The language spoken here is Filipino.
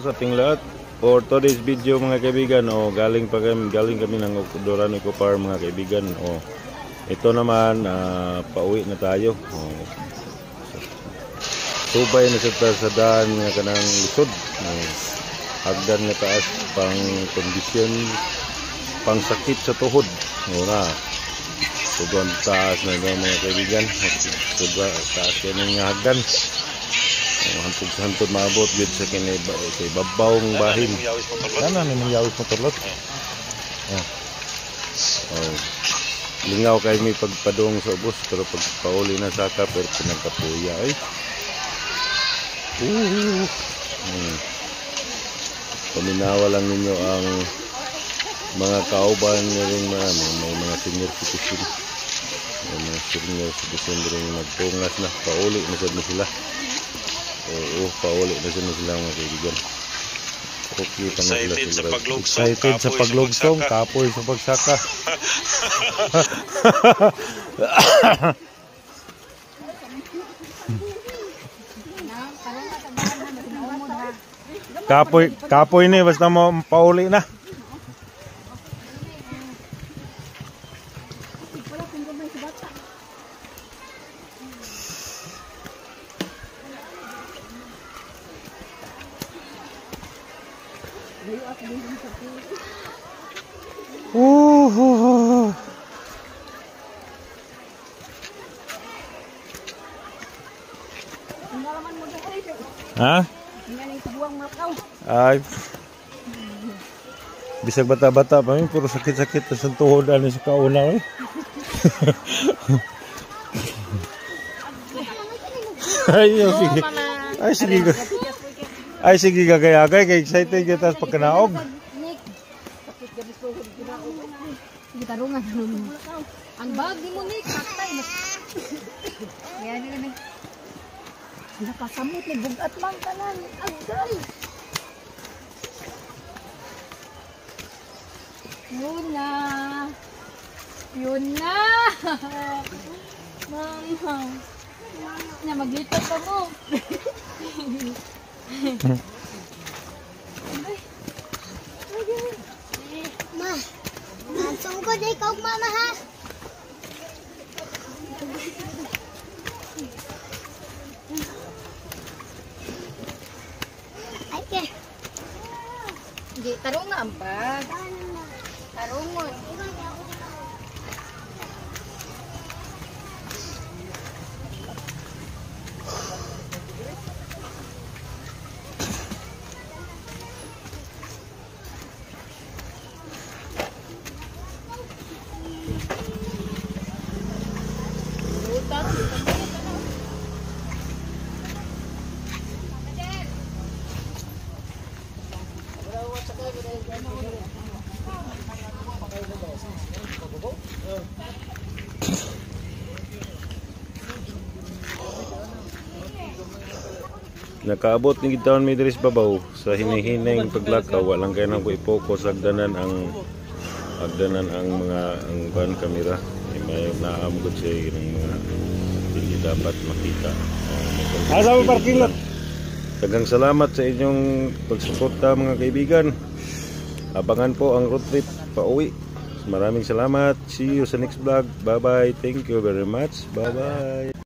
sa ating lahat. For today's video mga kaibigan, galing kami ng Doran Eco Farm mga kaibigan. Ito naman pauwi na tayo. Subay na sa daan nga kanang lisod. Hagdan nga taas pang kondisyon pang sakit sa tuhod. Ora. Sobrang taas na mga kaibigan. Sobrang taas yan nga hagdan. Hantod maabot gid sa kay babawng bahin. Kana ni miyawis motorlot. Lingaw kay may pagpadong sa ubos pero pag pauli na saka pero pinagkapuya ay. Paminawa lang ninyo ang mga kauban ring may mga senior citizen. May mga senior citizen ring nagtungas na pauli na sad sila. Pauli na sila mga kaibigan. Okay, excited sa paglugsong. Excited sa paglugsong, kapoy sa pagsaka. Kapoy ni basta mo pauli na. Ha? Ay. Bisag bata-bata pa puro sakit-sakit sa tuhod ani sa kauna eh. Ay, sige. Ay, sige. Ay, sige gagay-agay kay excited kita sa pagkanaog. Gitarungan. Ang bag di mo ni katay. Yan ni. Nakasamot ni bugat man tanan. Agay. Yun na. Mama. Na maglipat pa mo. Ma. Nansong ko di ikaw mama ha. Okay. Di tarong nga ang bag. Tarungon. Nakaabot ni gitawon mi diri sa babaw sa hinihinay paglakaw walang kay nang ko i-focus agdanan ang mga ban kamera may naamgod siya ng mga hindi dapat makita. Asa mo parking lot. Daghang salamat sa inyong pagsuporta mga kaibigan. Abangan po ang road trip pauwi. Maraming salamat. See you sa next vlog. Bye bye. Thank you very much. Bye bye.